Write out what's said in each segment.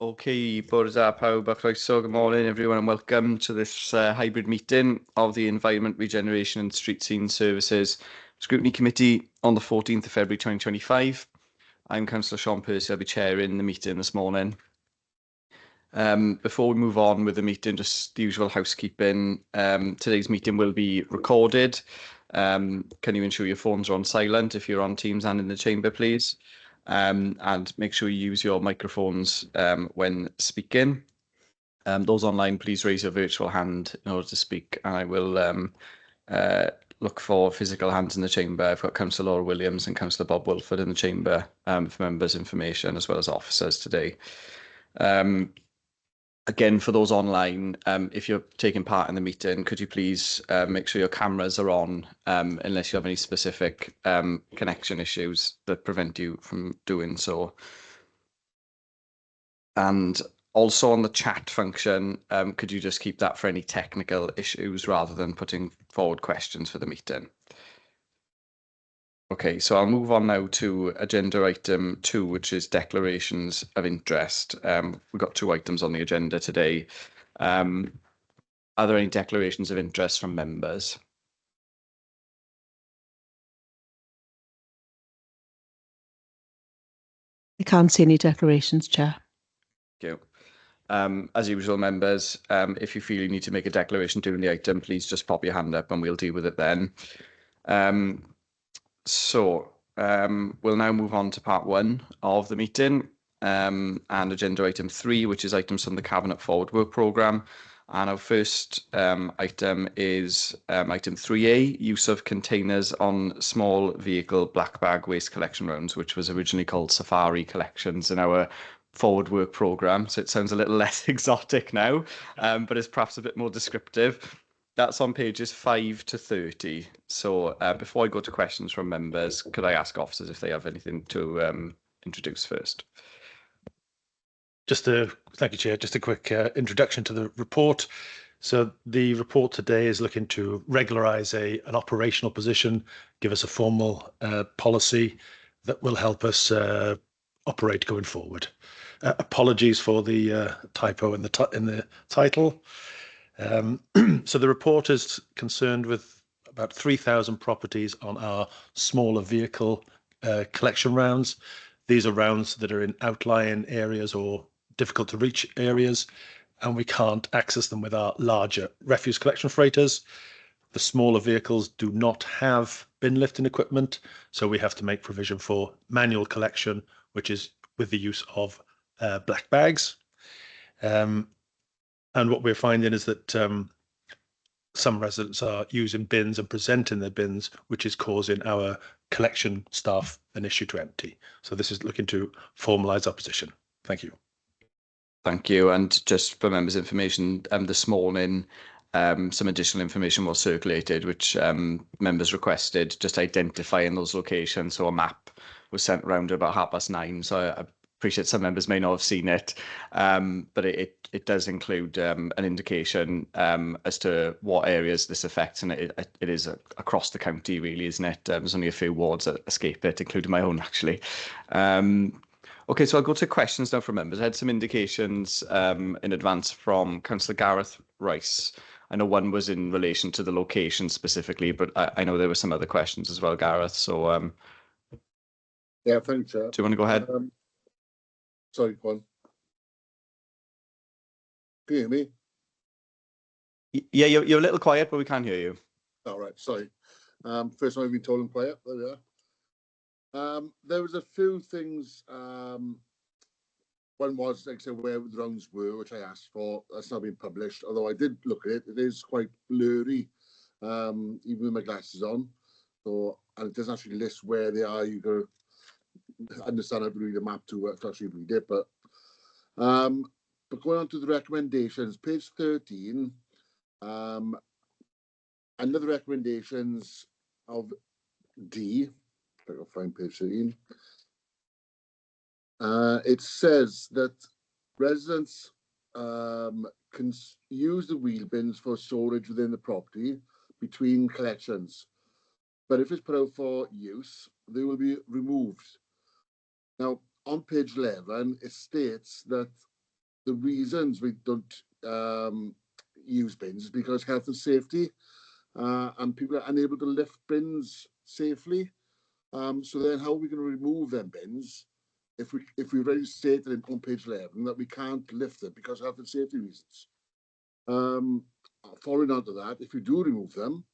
Okay, bwrdd a pawb a croeso. Good morning, everyone, and welcome to this hybrid meeting of the Environment, Regeneration and Street Scene Services Scrutiny Committee on the 14th of February 2025. I'm Councillor Sean Percy. I'll be chairing the meeting this morning. Before we move on with the meeting, just the usual housekeeping. Today's meeting will be recorded. Can you ensure your phones are on silent if you're on Teams and in the chamber, please? And make sure you use your microphones when speaking. Those online, please raise your virtual hand in order to speak, and I will look for physical hands in the chamber. I've got Councillor Laura Williams and Councillor Bob Wilford in the chamber for members' information as well as officers today. Again, for those online, if you're taking part in the meeting, could you please make sure your cameras are on unless you have any specific connection issues that prevent you from doing so. And also on the chat function, could you just keep that for any technical issues rather than putting forward questions for the meeting? Okay, so I'll move on now to agenda item 2, which is declarations of interest. We've got 2 items on the agenda today. Are there any declarations of interest from members? I can't see any declarations, Chair. Thank you. As usual, members, if you feel you need to make a declaration during the item, please just pop your hand up and we'll deal with it then. We'll now move on to part 1 of the meeting and agenda item 3, which is items from the Cabinet Forward Work Programme. And our first item is item 3A, use of containers on small vehicle black bag waste collection rounds, which was originally called Safari Collections in our Forward Work Programme. So it sounds a little less exotic now, but it's perhaps a bit more descriptive. That's on pages 5 to 30. So before I go to questions from members, could I ask officers if they have anything to introduce first? Thank you, Chair. Just a quick introduction to the report. So the report today is looking to regularise an operational position, give us a formal policy that will help us operate going forward. Apologies for the typo in the title. So the report is concerned with about 3,000 properties on our smaller vehicle collection rounds. These are rounds that are in outlying areas or difficult to reach areas, and we can't access them with our larger refuse collection freighters. The smaller vehicles do not have bin lifting equipment, so we have to make provision for manual collection, which is with the use of black bags. And what we're finding is that some residents are using bins and presenting their bins, which is causing our collection staff an issue to empty. So this is looking to formalise our position. Thank you. Thank you. And just for members' information, this morning, some additional information was circulated, which members requested, just identifying those locations. So a map was sent around about 9:30. So I appreciate some members may not have seen it, but it does include an indication as to what areas this affects, and it is across the county, really, isn't it? There's only a few wards that escape it, including my own, actually. Okay, so I'll go to questions now from members. I had some indications in advance from Councillor Gareth Rice. I know one was in relation to the location specifically, but I know there were some other questions as well, Gareth. So yeah, thanks, Chair. Do you want to go ahead? Sorry, go on. Can you hear me? Yeah, you're a little quiet, but we can hear you. All right, sorry. First time I've been told I'm quiet. There we are. There was a few things. One was, like I said, where the rounds were, which I asked for. That's not been published, although I did look at it. It is quite blurry, even with my glasses on. So, and it doesn't actually list where they are. You go understand how to read a map to actually read it. But going on to the recommendations, page 13, another recommendations of D. I can find page 13. It says that residents can use the wheel bins for storage within the property between collections, but if it's put out for use, they will be removed. Now, on page 11, it states that the reasons we don't use bins is because health and safety, and people are unable to lift bins safely. So then how are we going to remove them bins if we've already stated on page 11 that we can't lift them because of health and safety reasons? Following on to that, if you do remove them,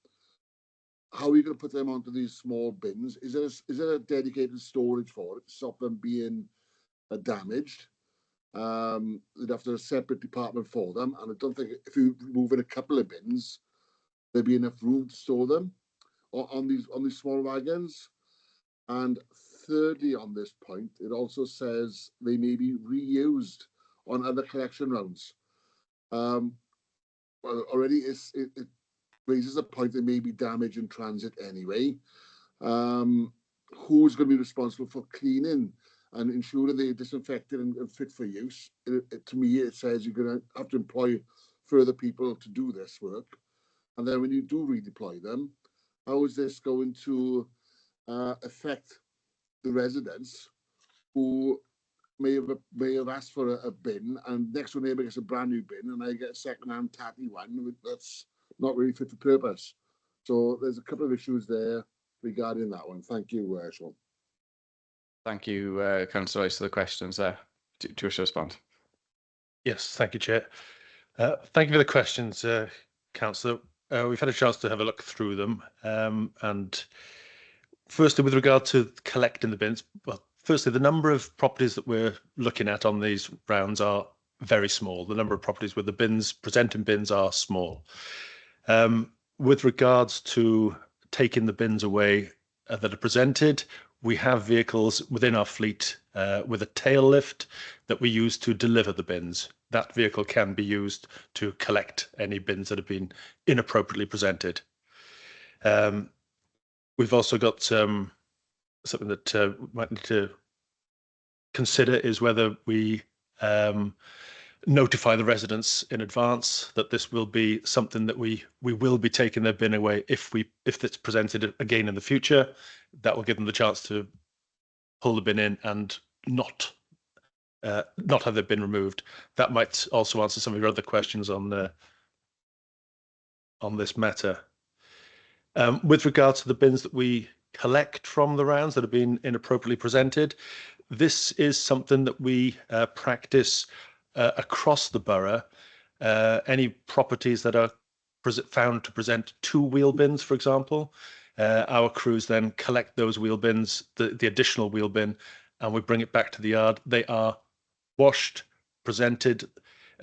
how are you going to put them onto these small bins? Is there a dedicated storage for it to stop them being damaged? They'd have to have a separate department for them, and I don't think if you remove in a couple of bins, there'd be enough room to store them on these small wagons. And thirdly, on this point, it also says they may be reused on other collection rounds. Well, already it raises a point they may be damaged in transit anyway. Who's going to be responsible for cleaning and ensuring they're disinfected and fit for use? To me, it says you're going to have to employ further people to do this work. And then when you do redeploy them, how is this going to affect the residents who may have asked for a bin, and next door neighbour gets a brand new bin, and I get a second-hand tatty one that's not really fit for purpose? So there's a couple of issues there regarding that one. Thank you, Sean. Thank you, Councillor Rice, for the questions there. Do you wish to respond? Yes, thank you, Chair. Thank you for the questions, Councillor. We've had a chance to have a look through them. And firstly, with regard to collecting the bins, well, firstly, the number of properties that we're looking at on these rounds are very small. The number of properties where the bins, presenting bins, are small. With regards to taking the bins away that are presented, we have vehicles within our fleet with a tail lift that we use to deliver the bins. That vehicle can be used to collect any bins that have been inappropriately presented. We've also got something that we might need to consider is whether we notify the residents in advance that this will be something that we will be taking their bin away if it's presented again in the future. That will give them the chance to pull the bin in and not have their bin removed. That might also answer some of your other questions on this matter. With regards to the bins that we collect from the rounds that have been inappropriately presented, this is something that we practice across the borough. Any properties that are found to present 2 wheel bins, for example, our crews then collect those wheel bins, the additional wheel bin, and we bring it back to the yard. They are washed, presented.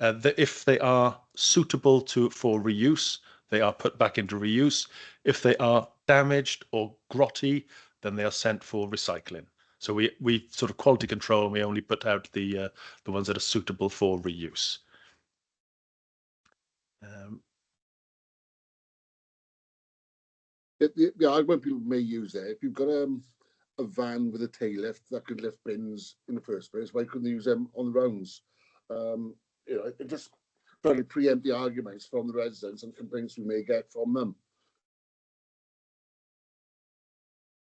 If they are suitable for reuse, they are put back into reuse. If they are damaged or grotty, then they are sent for recycling. So we sort of quality control, and we only put out the ones that are suitable for reuse. The argument people may use there, if you've got a van with a tail lift that could lift bins in the first place, why couldn't they use them on the rounds? It just trying to preempt the arguments from the residents and complaints we may get from them.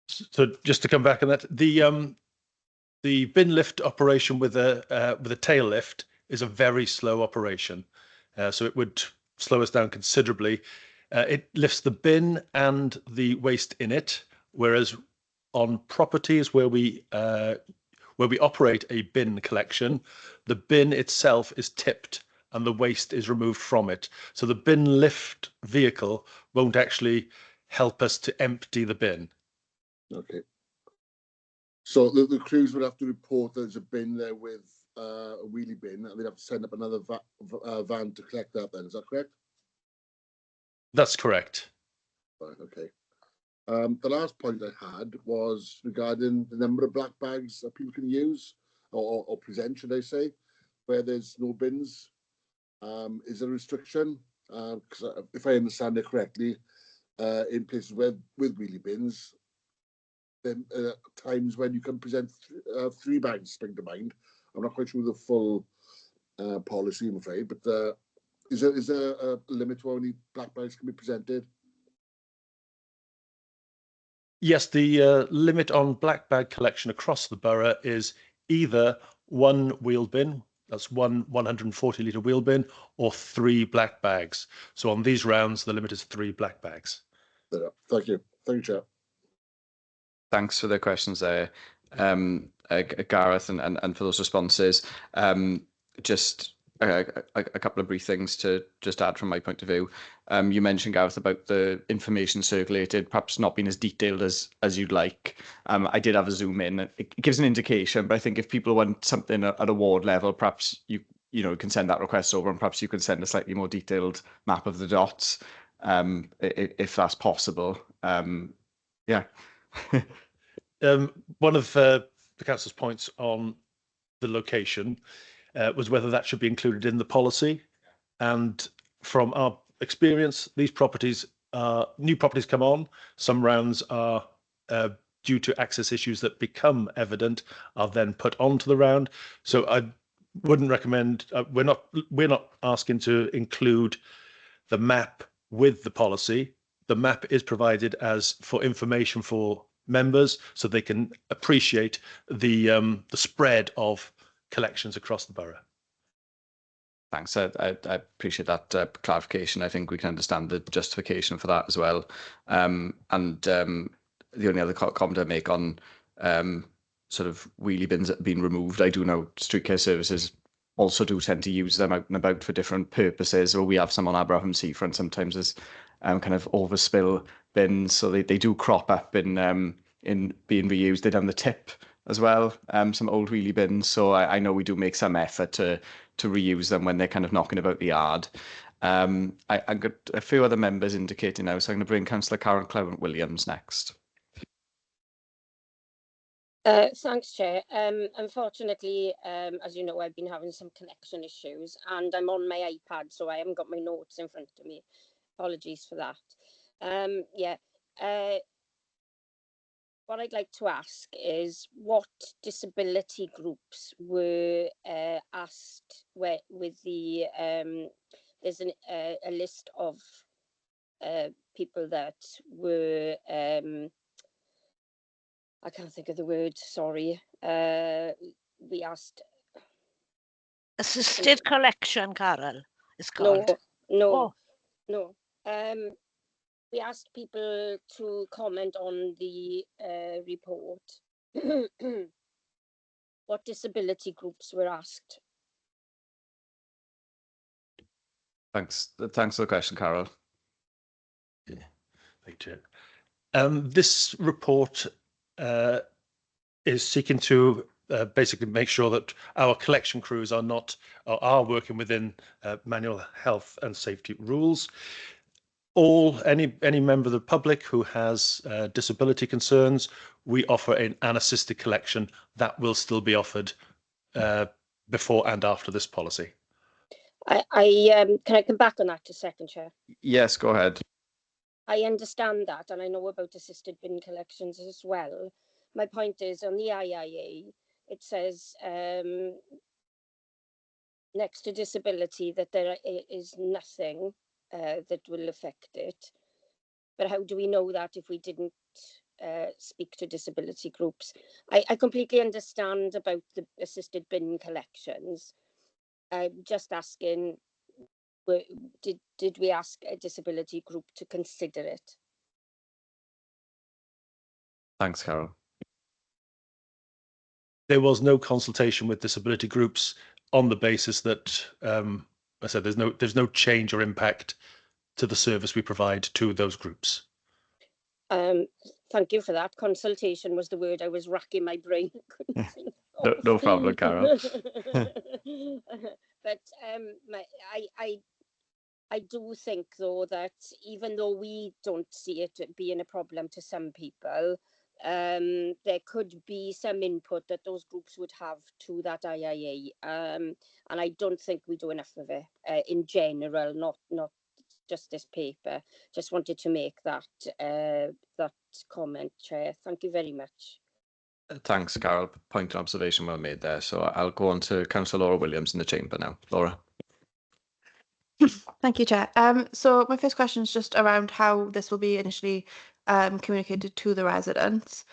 So just to come back on that, the bin lift operation with a tail lift is a very slow operation, so it would slow us down considerably. It lifts the bin and the waste in it, whereas on properties where we operate a bin collection, the bin itself is tipped and the waste is removed from it. So the bin lift vehicle won't actually help us to empty the bin. Okay. So the crews would have to report there's a bin there with a wheelie bin, and they'd have to send up another van to collect that then, is that correct? That's correct. Right, okay. The last point I had was regarding the number of black bags that people can use or present, should I say, where there's no bins. Is there a restriction? Because if I understand it correctly, in places with wheelie bins, then times when you can present 3 bags spring to mind. I'm not quite sure the full policy, I'm afraid, but is there a limit to how many black bags can be presented? Yes, the limit on black bag collection across the borough is either 1 wheel bin, That's one 140-litre wheel bin or 3 black bags. So on these rounds, the limit is 3 black bags. Thank you. Thank you, Chair. Thanks for the questions there, Gareth, and for those responses. Just a couple of brief things to just add from my point of view. You mentioned, Gareth, about the information circulated, perhaps not being as detailed as you'd like. I did have a zoom in. It gives an indication, but I think if people want something at a ward level, perhaps you can send that request over, and perhaps you can send a slightly more detailed map of the dots, if that's possible. Yeah. One of the council's points on the location was whether that should be included in the policy. And from our experience, these properties new properties come on. Some rounds are due to access issues that become evident are then put onto the round. So I wouldn't recommend. We're not asking to include the map with the policy. The map is provided as for information for members, so they can appreciate the spread of collections across the borough. Thanks. I appreciate that clarification. I think we can understand the justification for that as well. And the only other comment I make on sort of wheelie bins that have been removed, I do know street care services also do tend to use them out and about for different purposes, or we have some on Abraham Seafront sometimes as kind of overspill bins, so they do crop up in being reused. They've done the tip as well, some old wheelie bins, so I know we do make some effort to reuse them when they're kind of knocking about the yard. I've got a few other members indicating now, so I'm going to bring Councillor Karen Clement-Williams next. Thanks, Chair. Unfortunately, as you know, I've been having some connection issues, and I'm on my iPad, so I haven't got my notes in front of me. Apologies for that. What I'd like to ask is what disability groups were asked with the there's a list of people that were I can't think of the word, sorry. We asked assisted collection, Carol, it's called. No. We asked people to comment on the report. What disability groups were asked? Thanks for the question, Carol. Yeah, thank you. This report is seeking to basically make sure that our collection crews are working within manual health and safety rules. Any member of the public who has disability concerns, we offer an assisted collection that will still be offered before and after this policy. Can I come back on that a second, Chair? Yes, go ahead. I understand that, and I know about assisted bin collections as well. My point is, on the IIA, it says next to disability that there is nothing that will affect it. But how do we know that if we didn't speak to disability groups? I completely understand about the assisted bin collections. I'm just asking, did we ask a disability group to consider it? Thanks, Carol. There was no consultation with disability groups on the basis that I said there's no change or impact to the service we provide to those groups. Thank you for that. Consultation was the word I was racking my brain. No problem, Carol. But I do think, though, that even though we don't see it being a problem to some people, there could be some input that those groups would have to that IIA, and I don't think we do enough of it in general, not just this paper. Just wanted to make that that comment, Chair. Thank you very much. Thanks, Carol. Point and observation well made there. So I'll go on to Councillor Laura Williams in the chamber now. Laura. Thank you, Chair. So my first question is just around how this will be initially communicated to the residents.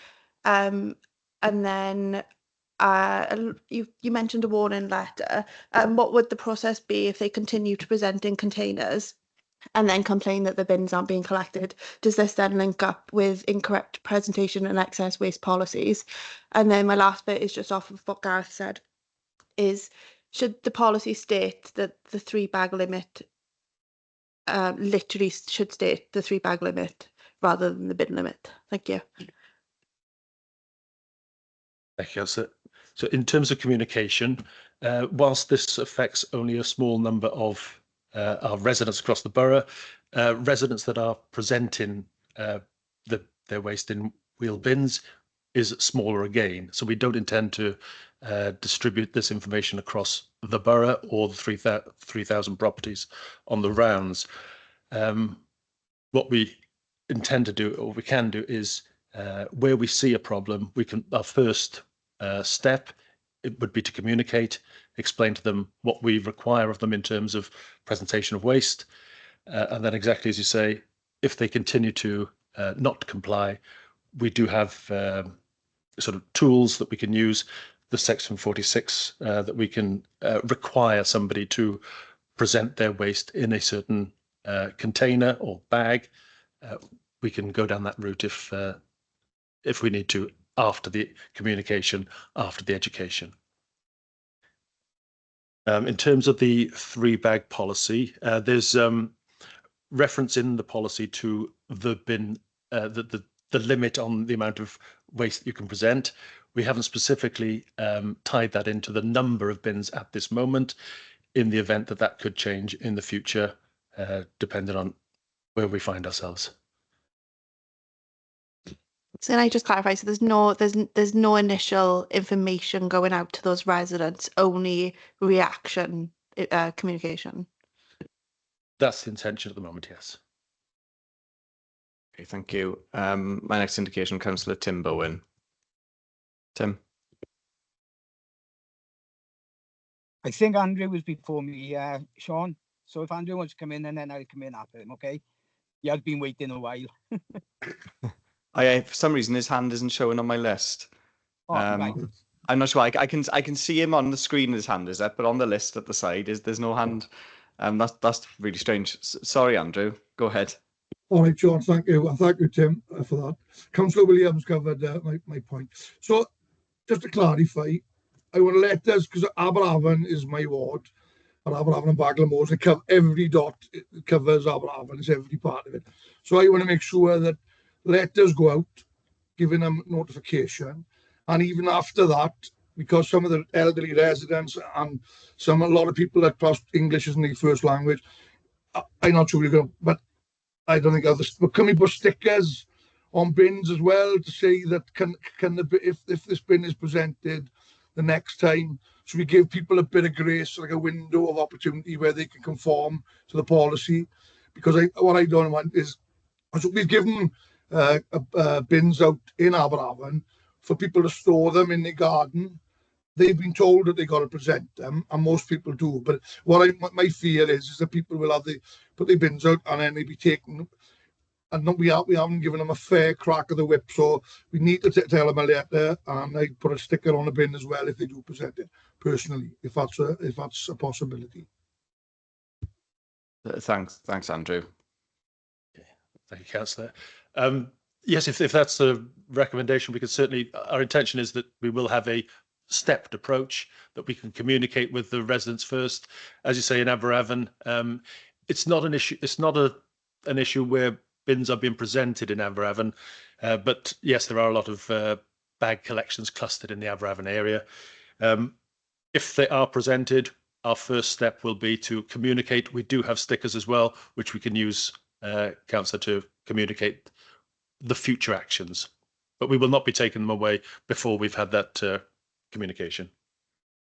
And then you mentioned a warning letter. What would the process be if they continue to present in containers and then complain that the bins aren't being collected? Does this then link up with incorrect presentation and excess waste policies? And then my last bit is just off of what Gareth said, is should the policy state that the 3-bag limit, literally should state the 3-bag limit rather than the bin limit? Thank you. Thank you. So in terms of communication, whilst this affects only a small number of our residents across the borough, residents that are presenting their waste in wheel bins is smaller again. So we don't intend to distribute this information across the borough or the 3,000 properties on the rounds. What we intend to do, or we can do, is where we see a problem, our first step, it would be to communicate, explain to them what we require of them in terms of presentation of waste, and then exactly as you say, if they continue to not comply, we do have sort of tools that we can use, the Section 46 that we can require somebody to present their waste in a certain container or bag. We can go down that route if we need to, after the communication, after the education. In terms of the 3-bag policy, there's reference in the policy to the bin, the limit on the amount of waste you can present. We haven't specifically tied that into the number of bins at this moment, in the event that that could change in the future, depending on where we find ourselves. So can I just clarify? So there's no initial information going out to those residents, only reaction communication. That's the intention at the moment, yes. Okay, thank you. My next indication, Councillor Tim Bowen. Tim. I think Andrew was before me, Sean. So if Andrew wants to come in, and then I'll come in after him, okay? He has been waiting a while. For some reason, his hand isn't showing on my list. Oh, right. I'm not sure. I can see him on the screen. His hand is up, but on the list at the side there's no hand. That's really strange. Sorry, Andrew. Go ahead. All right, Sean. Thank you, and thank you, Tim, for that. Councillor Williams covered my point. So, just to clarify, I want to let us, because Aberavon is my ward, and Aberavon and Baglamores, it covers every dot. It covers Aberavon. It's every part of it. So I want to make sure that letters go out, giving them notification, and even after that, because some of the elderly residents and a lot of people that perhaps English isn't their first language, I'm not sure we're going to, but I don't think others. But can we put stickers on bins as well to say that if this bin is presented the next time, should we give people a bit of grace, like a window of opportunity where they can conform to the policy? Because what I don't want is, we've given bins out in Aberavon for people to store them in their garden. They've been told that they got to present them, and most people do. But what my fear is that people will put their bins out and then they be taken, and we haven't given them a fair crack of the whip. So we need to tell them a letter, and I put a sticker on the bin as well if they do present it. Personally, if that's a possibility. Thanks, Andrew. Okay. Thank you, Councillor. Yes, if that's the recommendation, we can certainly. Our intention is that we will have a stepped approach, that we can communicate with the residents first. As you say, in Aberavon, it's not an issue. It's not an issue where bins are being presented in Aberavon, but yes, there are a lot of bag collections clustered in the Aberavon area. If they are presented, our first step will be to communicate. We do have stickers as well, which we can use, Councillor, to communicate the future actions, but we will not be taking them away before we've had that communication.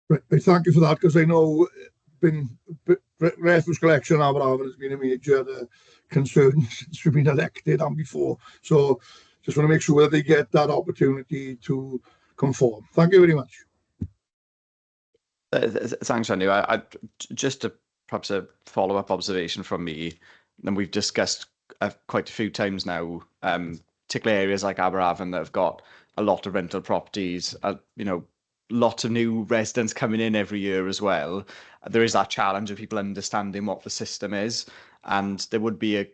Right, thank you for that, because I know refuse collection in Aberavon has been a major concern since we've been elected and before. So just want to make sure that they get that opportunity to conform. Thank you very much. Thanks, Andrew. Just perhaps a follow-up observation from me, and we've discussed quite a few times now, particular areas like Aberavon that have got a lot of rental properties, lots of new residents coming in every year as well, there is that challenge of people understanding what the system is, and there would be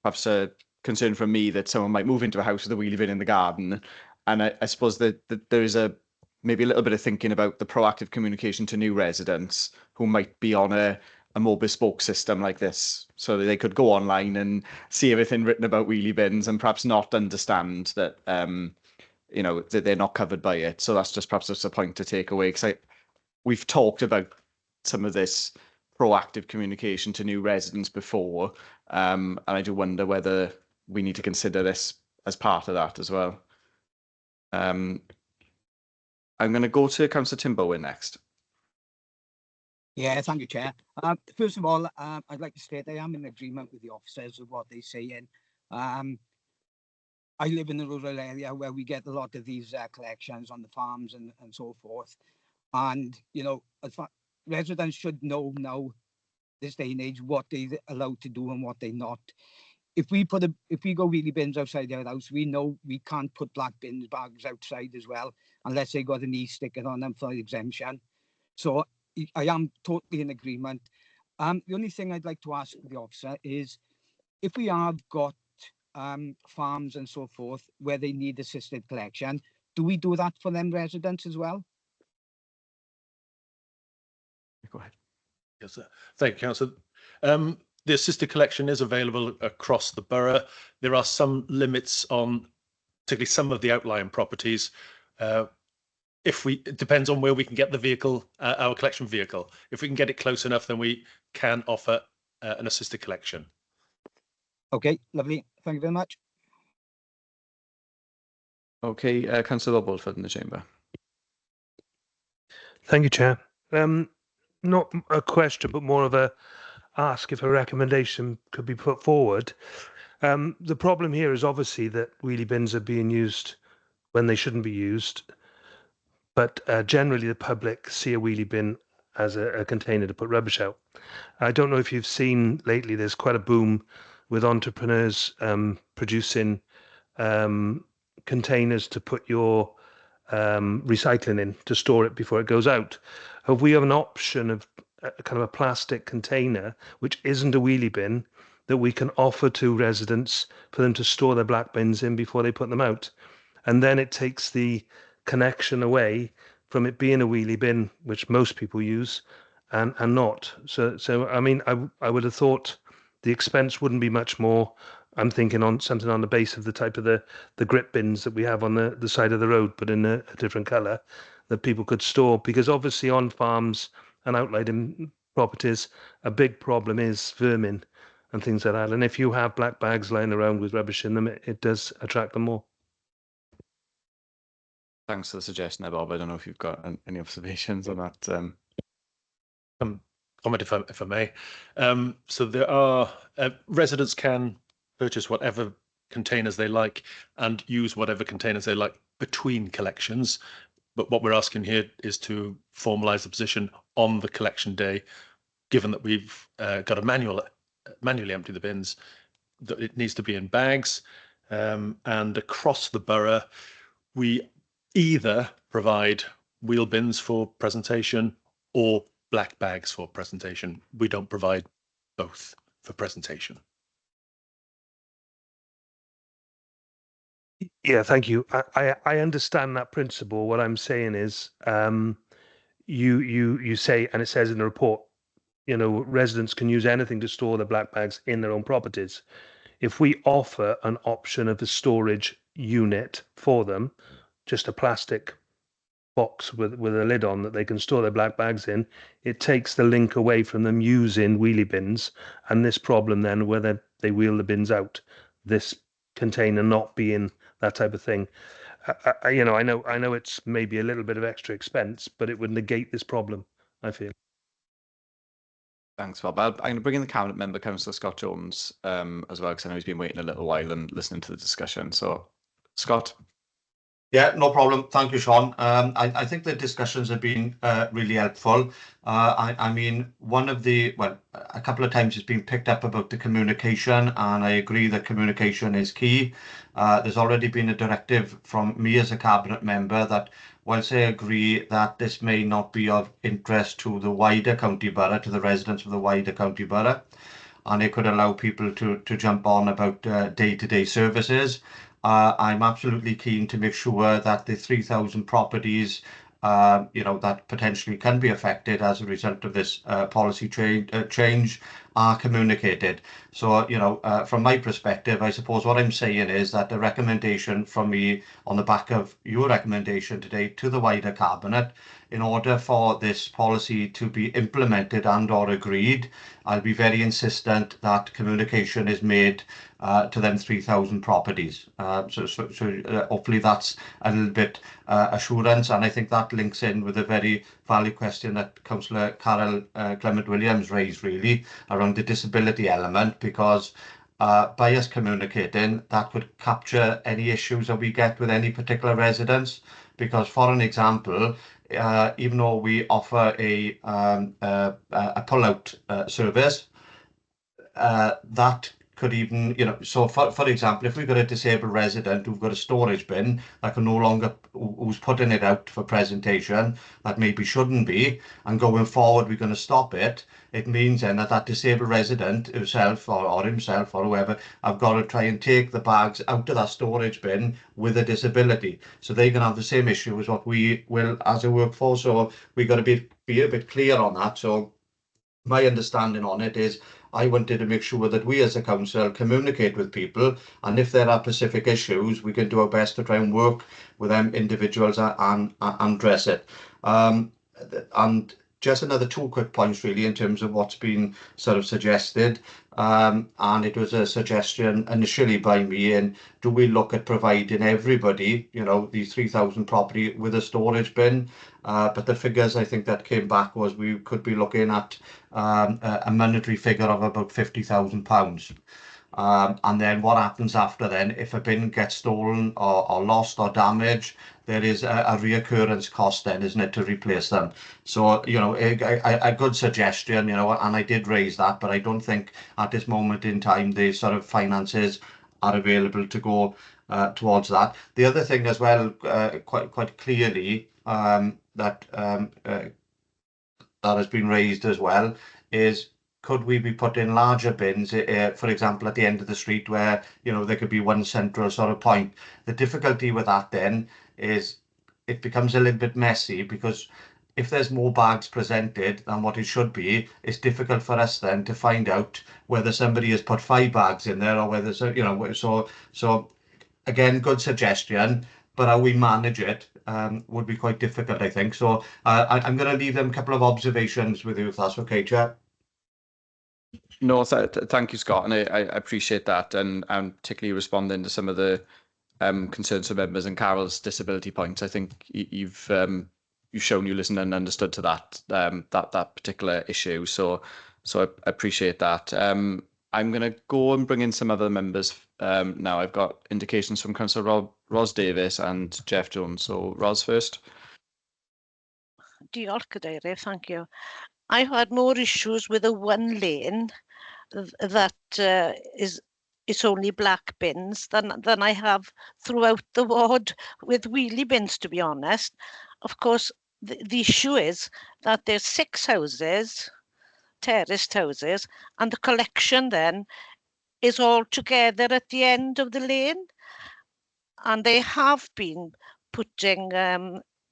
perhaps a concern from me that someone might move into a house with a wheelie bin in the garden, and I suppose that there is maybe a little bit of thinking about the proactive communication to new residents who might be on a more bespoke system like this, so that they could go online and see everything written about wheelie bins and perhaps not understand that that they're not covered by it. So that's just a point to take away, because we've talked about some of this proactive communication to new residents before, and I do wonder whether we need to consider this as part of that as well. I'm going to go to Councillor Tim Bowen next. Yeah, thank you, Chair. First of all, I'd like to state I am in agreement with the officers of what they're saying. I live in a rural area where we get a lot of these collections on the farms and so forth. And, residents should know now, this day and age, what they're allowed to do and what they're not. If we go wheelie bins outside our house, we know we can't put black bins bags outside as well, unless they got an e-sticker on them for exemption. So I am totally in agreement. The only thing I'd like to ask the officer is, if we have got farms and so forth where they need assisted collection, do we do that for them residents as well? Go ahead. Yes, sir. Thank you, Councillor. The assisted collection is available across the borough. There are some limits on particularly some of the outlying properties. It depends on where we can get the vehicle, our collection vehicle. If we can get it close enough, then we can offer an assisted collection. Okay, lovely. Thank you very much. Okay, Councillor Bulford in the chamber. Thank you, Chair. Not a question, but more of a ask if a recommendation could be put forward. The problem here is obviously that wheelie bins are being used when they shouldn't be used, but generally the public see a wheelie bin as a container to put rubbish out. I don't know if you've seen lately, there's quite a boom with entrepreneurs producing containers to put your recycling in, to store it before it goes out. Have we an option of kind of a plastic container which isn't a wheelie bin that we can offer to residents for them to store their black bins in before they put them out? And then it takes the connection away from it being a wheelie bin, which most people use, and not. So I mean, I would have thought the expense wouldn't be much more. I'm thinking on something on the base of the type of the grip bins that we have on the side of the road, but in a different colour, that people could store. Because obviously on farms and outlying properties, a big problem is vermin and things like that. And if you have black bags lying around with rubbish in them, it does attract them more. Thanks for the suggestion there, Bob. I don't know if you've got any observations on that. Comment if I may. So there are residents can purchase whatever containers they like and use whatever containers they like between collections. But what we're asking here is to formalise the position on the collection day, given that we've got to manually empty the bins, that it needs to be in bags. And across the borough, we either provide wheel bins for presentation or black bags for presentation. We don't provide both for presentation. Yeah, thank you. I understand that principle. What I'm saying is, you say, and it says in the report, residents can use anything to store their black bags in their own properties. If we offer an option of a storage unit for them, just a plastic box with a lid on that they can store their black bags in, it takes the link away from them using wheelie bins and this problem then whether they wheel the bins out, this container not being that type of thing. I know it's maybe a little bit of extra expense, but it would negate this problem, I feel. Thanks, Bob. I'm going to bring in the Cabinet Member, Councillor Scott Jones, as well, because I know he's been waiting a little while and listening to the discussion. So, Scott. Yeah, no problem. Thank you, Sean. I think the discussions have been really helpful. I mean, a couple of times it's been picked up about the communication, and I agree that communication is key. There's already been a directive from me as a cabinet member that whilst I agree that this may not be of interest to the wider county borough, to the residents of the wider county borough, and it could allow people to jump on about day-to-day services, I'm absolutely keen to make sure that the 3,000 properties, that potentially can be affected as a result of this policy change are communicated. So, from my perspective, I suppose what I'm saying is that the recommendation from me on the back of your recommendation today to the wider cabinet, in order for this policy to be implemented and or agreed, I'll be very insistent that communication is made to them 3,000 properties. So hopefully that's a little bit assurance, and I think that links in with a very valid question that Councillor Carol Clement-Williams raised, really, around the disability element, because by us communicating, that could capture any issues that we get with any particular residents. Because, for an example, even though we offer a pull-out service, that could even, so for example, if we've got a disabled resident who've got a storage bin that can no longer, who's putting it out for presentation, that maybe shouldn't be, and going forward we're going to stop it, it means then that disabled resident himself or himself or whoever have got to try and take the bags out of that storage bin with a disability. So they can have the same issue as what we will as a workforce. So we've got to be a bit clear on that. So my understanding on it is I wanted to make sure that we as a council communicate with people, and if there are specific issues, we can do our best to try and work with them individuals and address it. And just another 2 quick points really in terms of what's been sort of suggested, and it was a suggestion initially by me, and do we look at providing everybody, the 3,000 property with a storage bin? But the figures I think that came back was we could be looking at a monetary figure of about £50,000. And then what happens after then, if a bin gets stolen or lost or damaged, there is a reoccurrence cost then, isn't it, to replace them? So, a good suggestion, and I did raise that, but I don't think at this moment in time the sort of finances are available to go towards that. The other thing as well, quite clearly, that has been raised as well, is could we be putting larger bins, for example, at the end of the street where, there could be one central sort of point. The difficulty with that then is it becomes a little bit messy, because if there's more bags presented than what it should be, it's difficult for us then to find out whether somebody has put 5 bags in there or whether, so again, good suggestion, but how we manage it would be quite difficult, I think. So I'm going to leave them a couple of observations with you, if that's okay, Chair. No, thank you, Scott, and I appreciate that, and particularly responding to some of the concerns from members and Carol's disability points. I think you've shown you listened and understood to that particular issue. So I appreciate that. I'm going to go and bring in some other members now. I've got indications from Councillor Ros Davis and Jeff Jones. So Ros first. Diolch, Cadeirydd, thank you. I've had more issues with the one lane that it's only black bins than I have throughout the ward with wheelie bins, to be honest. Of course, the issue is that there's 6 houses, terraced houses, and the collection then is all together at the end of the lane. And they have been putting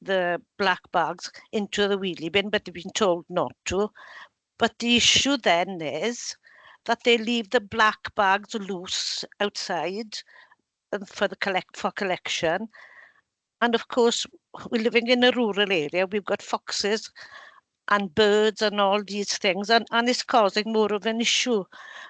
the black bags into the wheelie bin, but they've been told not to. But the issue then is that they leave the black bags loose outside for collection. And of course, we're living in a rural area. We've got foxes and birds and all these things, and it's causing more of an issue.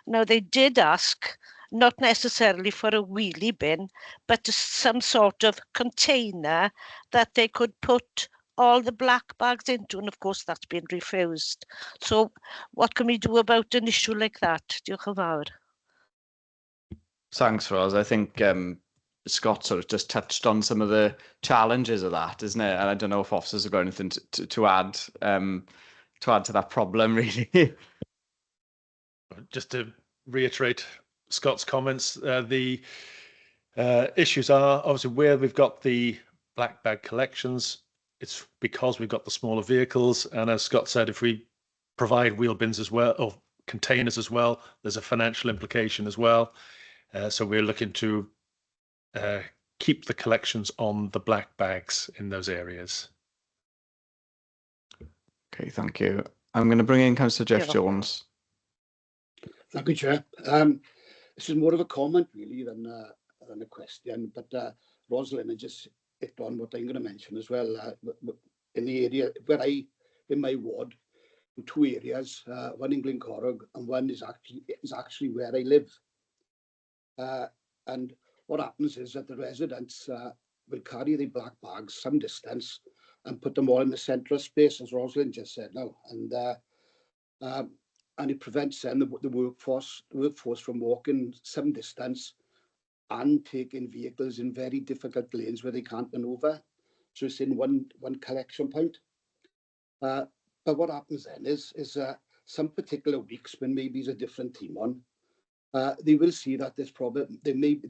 Now, they did ask, not necessarily for a wheelie bin, but some sort of container that they could put all the black bags into, and of course that's been refused. So what can we do about an issue like that? Diolch yn fawr. Thanks, Ros. I think Scott sort of just touched on some of the challenges of that, isn't it? And I don't know if officers have got anything to add to that problem, really. Just to reiterate Scott's comments, the issues are obviously where we've got the black bag collections. It's because we've got the smaller vehicles, and as Scott said, if we provide wheel bins as well, or containers as well, there's a financial implication as well. So we're looking to keep the collections on the black bags in those areas. Okay, thank you. I'm going to bring in Councillor Jeff Jones. Thank you, Chair. This is more of a comment really than a question, but Rosalind had just hit on what I'm going to mention as well. In the area where in my ward, two areas, one in Glencorrog and one is actually where I live. And what happens is that the residents will carry the black bags some distance and put them all in the central space, as Rosalind just said now, and it prevents then the workforce from walking some distance and taking vehicles in very difficult lanes where they can't maneuver. So it's in one collection point. But what happens then is some particular weeks when maybe it's a different team on, they will see that there's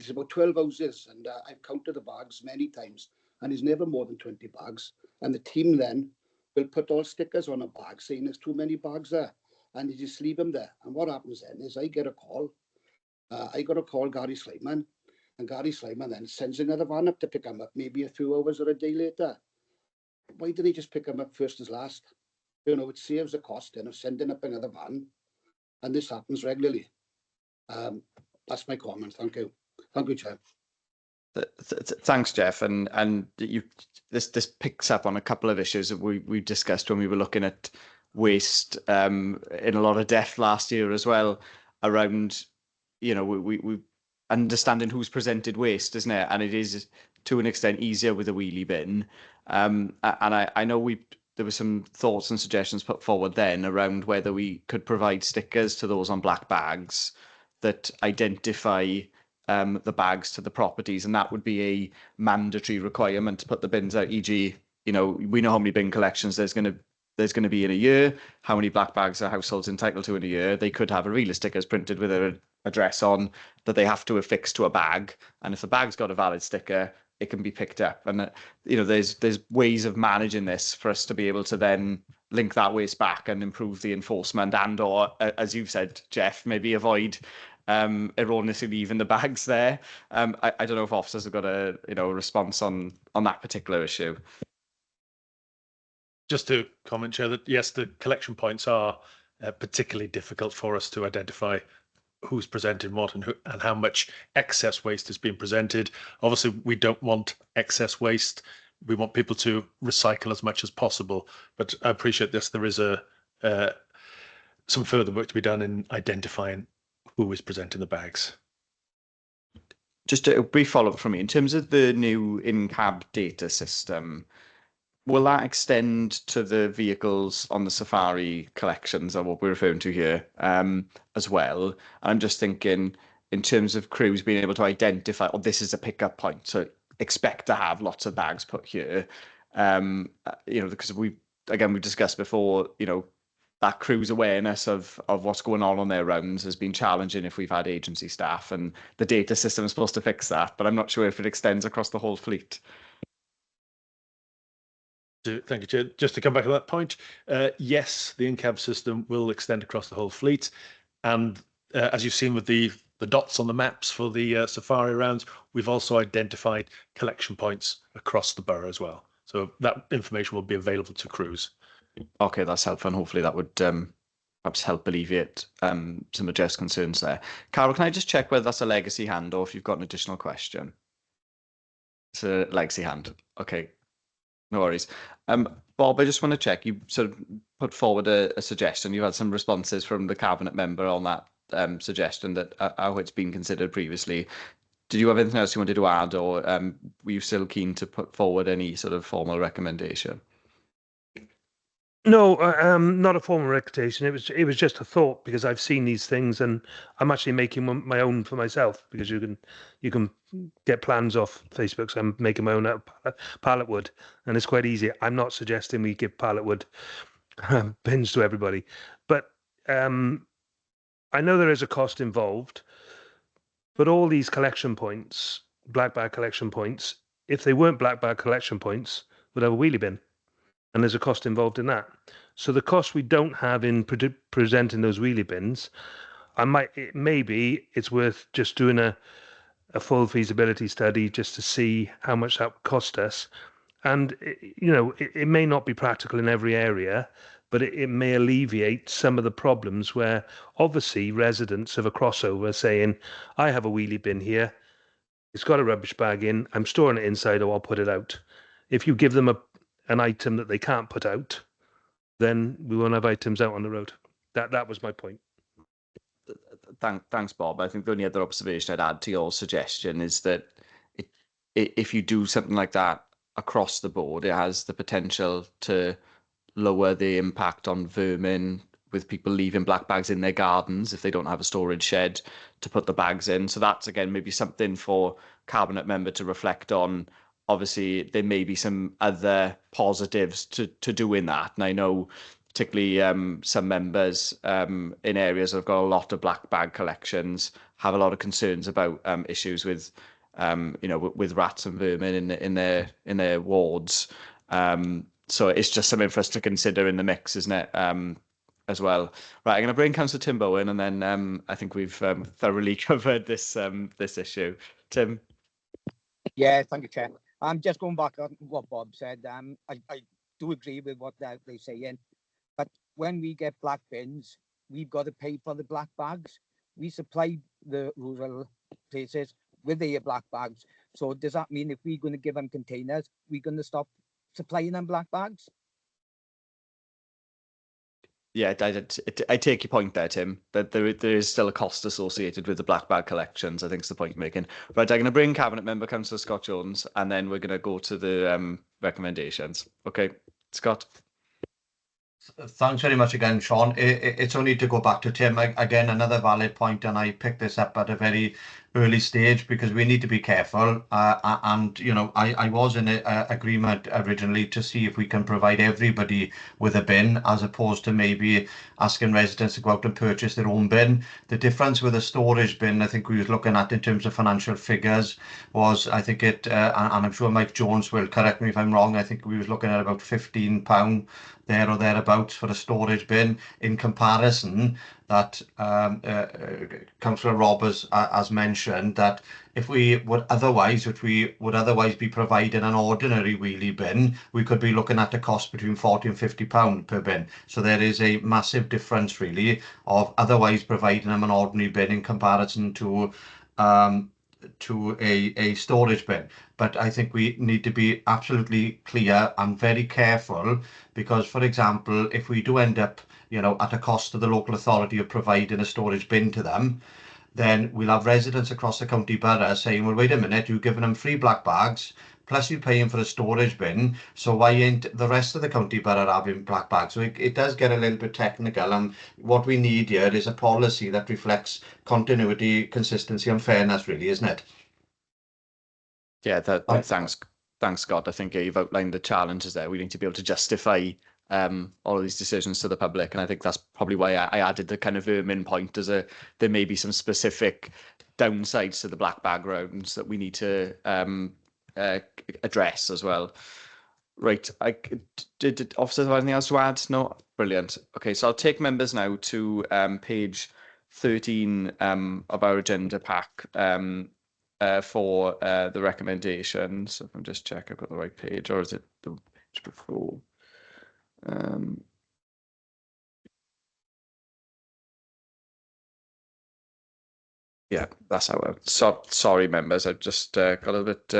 about 12 houses, and I've counted the bags many times, and there's never more than 20 bags. And the team then will put all stickers on a bag saying there's too many bags there, and they just leave them there. And what happens then is I get a call. I got to call Gary Slyman, and Gary Slyman then sends another van up to pick them up, maybe a few hours or a day later. Why didn't he just pick them up first as last? You know, it saves the cost then of sending up another van, and this happens regularly. That's my comment. Thank you. Thank you, Chair. Thanks, Jeff. And this picks up on a couple of issues that we discussed when we were looking at waste in a lot of depth last year as well, around, you know, we understanding who's presented waste, isn't it? And it is to an extent easier with a wheelie bin. And I know there were some thoughts and suggestions put forward then around whether we could provide stickers to those on black bags that identify the bags to the properties, and that would be a mandatory requirement to put the bins out. E.g., you know, we know how many bin collections there's going to be in a year, how many black bags are households entitled to in a year. They could have a reel of stickers printed with their address on that they have to affix to a bag, and if the bag's got a valid sticker, it can be picked up. And you know, there's ways of managing this for us to be able to then link that waste back and improve the enforcement, and or as you've said, Jeff, maybe avoid erroneously leaving the bags there. I don't know if officers have got a response on that particular issue. Just to comment, Chair, that yes, the collection points are particularly difficult for us to identify who's presenting what and how much excess waste is being presented. Obviously, we don't want excess waste. We want people to recycle as much as possible. But I appreciate this. There is some further work to be done in identifying who is presenting the bags. Just a brief follow-up from me. In terms of the new in-cab data system, will that extend to the vehicles on the safari collections, or what we're referring to here, as well? And I'm just thinking, in terms of crews being able to identify, oh, this is a pickup point, so expect to have lots of bags put here. You know, because we've discussed before, you know, that crew's awareness of what's going on their rounds has been challenging if we've had agency staff, and the data system is supposed to fix that, but I'm not sure if it extends across the whole fleet. Thank you, Chair. Just to come back to that point, yes, the in-cab system will extend across the whole fleet. And as you've seen with the dots on the maps for the safari rounds, we've also identified collection points across the borough as well. So that information will be available to crews. Okay, that's helpful, and hopefully that would perhaps help alleviate some of Jeff's concerns there. Carol, can I just check whether that's a legacy hand or if you've got an additional question? It's a legacy hand. Okay. No worries. Bob, I just want to check. You sort of put forward a suggestion. You had some responses from the cabinet member on that suggestion that how it's been considered previously. Did you have anything else you wanted to add, or were you still keen to put forward any sort of formal recommendation? No, not a formal reputation. It was just a thought, because I've seen these things, and I'm actually making my own for myself, because you can get plans off Facebook. So I'm making my own out of pallet wood, and it's quite easy. I'm not suggesting we give pallet wood bins to everybody, but I know there is a cost involved. But all these collection points, black bag collection points, if they weren't black bag collection points, would have a wheelie bin, and there's a cost involved in that. So the cost we don't have in presenting those wheelie bins, maybe it's worth just doing a full feasibility study just to see how much that would cost us. And it may not be practical in every area, but it may alleviate some of the problems where obviously residents have a crossover saying, I have a wheelie bin here, it's got a rubbish bag in, I'm storing it inside, or I'll put it out. If you give them an item that they can't put out, then we won't have items out on the road. That was my point. Thanks, Bob. I think the only other observation I'd add to your suggestion is that if you do something like that across the board, it has the potential to lower the impact on vermin, with people leaving black bags in their gardens if they don't have a storage shed to put the bags in. So that's, again, maybe something for Cabinet member to reflect on. Obviously, there may be some other positives to doing that. And I know particularly some members in areas that have got a lot of black bag collections have a lot of concerns about issues with with rats and vermin in their wards. So it's just something for us to consider in the mix, isn't it? As well. Right, I'm going to bring Councillor Tim Bowen, and then I think we've thoroughly covered this issue. Tim. Yeah, thank you, Chair. I'm just going back on what Bob said. I do agree with what they're saying, but when we get black bins, we've got to pay for the black bags. We supply the rural places with their black bags. So does that mean if we're going to give them containers, we're going to stop supplying them black bags? Yeah, I take your point there, Tim, that there is still a cost associated with the black bag collections, I think is the point you're making. Right, I'm going to bring Cabinet member Councillor Scott Jones, and then we're going to go to the recommendations. Okay, Scott. Thanks very much again, Sean. It's only to go back to Tim, again, another valid point, and I picked this up at a very early stage because we need to be careful. And, I was in agreement originally to see if we can provide everybody with a bin, as opposed to maybe asking residents to go out and purchase their own bin. The difference with a storage bin, I think we was looking at in terms of financial figures, was, I think and I'm sure Mike Jones will correct me if I'm wrong, I think we was looking at about £15 there or thereabouts for a storage bin, in comparison that Councillor Roberts has mentioned that if we would otherwise, be providing an ordinary wheelie bin, we could be looking at a cost between £40 and £50 per bin. So there is a massive difference really of otherwise providing them an ordinary bin in comparison to a storage bin. But I think we need to be absolutely clear and very careful, because, for example, if we do end up at a cost to the local authority of providing a storage bin to them, then we'll have residents across the county borough saying, well, wait a minute, you've given them free black bags, plus you're paying for a storage bin, so why ain't the rest of the county borough having black bags? So it does get a little bit technical, and what we need here is a policy that reflects continuity, consistency and fairness, really, isn't it? Yeah, thanks, Scott. I think you've outlined the challenges there. We need to be able to justify all of these decisions to the public, and I think that's probably why I added the kind of vermin point. There may be some specific downsides to the black bag rounds that we need to address as well. Right, did officers have anything else to add? No, brilliant. Okay, so I'll take members now to page 13 of our agenda pack for the recommendations. If I'm just check I've got the right page, or is it the page before? Yeah, that's how. Sorry, members, I've just got a bit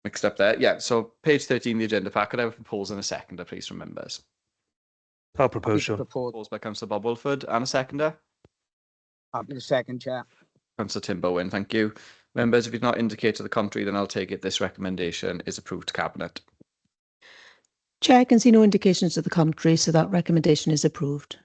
mixed up there. Yeah, so page 13, the agenda pack. Could I have a proposal and a seconder, please, from members? I'll propose, Sean. Proposed by Councillor Bob Woolford, and a seconder. Happy to second, Chair. Councillor Tim Bowen, thank you. Members, if you've not indicated to the contrary, then I'll take it this recommendation is approved to Cabinet. Chair, I can see no indications to the contrary, so that recommendation is approved.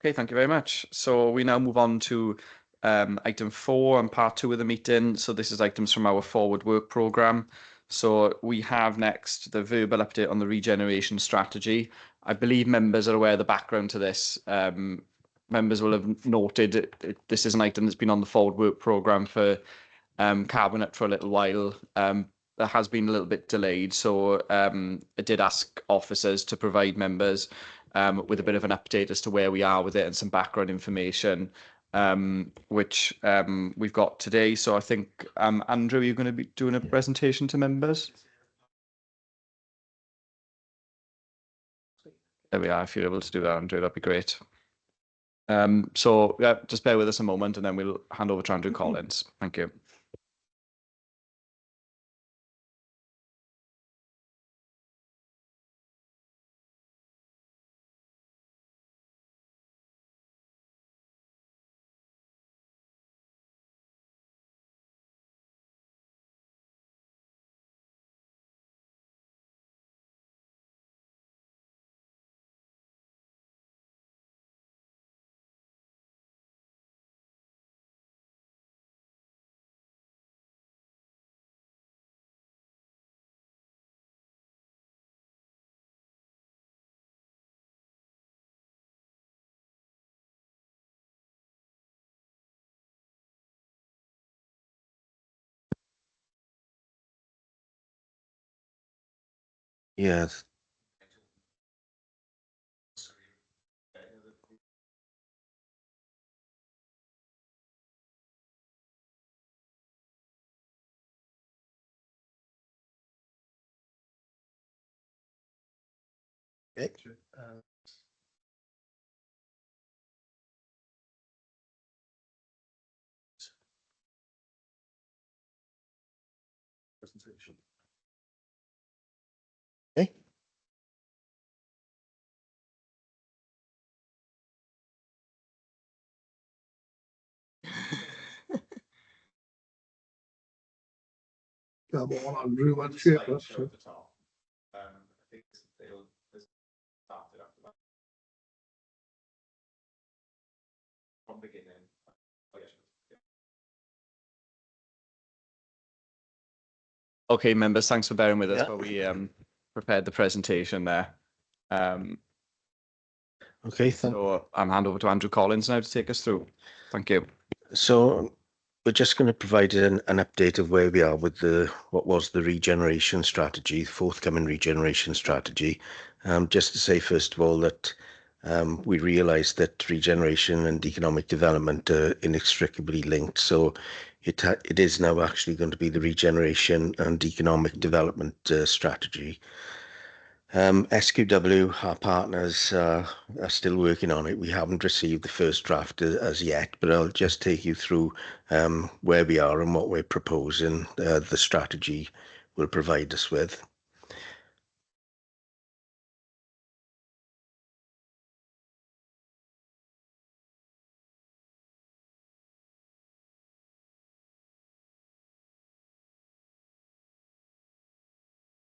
Okay, thank you very much. So we now move on to item 4 and part 2 of the meeting. So this is items from our forward work programme. So we have next the verbal update on the regeneration strategy. I believe members are aware of the background to this. Members will have noted this is an item that's been on the forward work programme for Cabinet for a little while. That has been a little bit delayed. So I did ask officers to provide members with a bit of an update as to where we are with it and some background information, which we've got today. So I think, Andrew, you're going to be doing a presentation to members? There we are. If you're able to do that, Andrew, that'd be great. So yeah, just bear with us a moment and then we'll hand over to Andrew Collins. Thank you. Yes. Okay. Presentation. Okay. Come on, Andrew, what's it? Okay, members, thanks for bearing with us while we prepared the presentation there. Okay, so I'm hand over to Andrew Collins now to take us through. Thank you. So we're just going to provide an update of where we are with what was the regeneration strategy, forthcoming regeneration strategy. Just to say, first of all, that we realised that regeneration and economic development are inextricably linked. So it is now actually going to be the regeneration and economic development strategy. SQW, our partners, are still working on it. We haven't received the first draft as yet, but I'll just take you through where we are and what we're proposing the strategy will provide us with.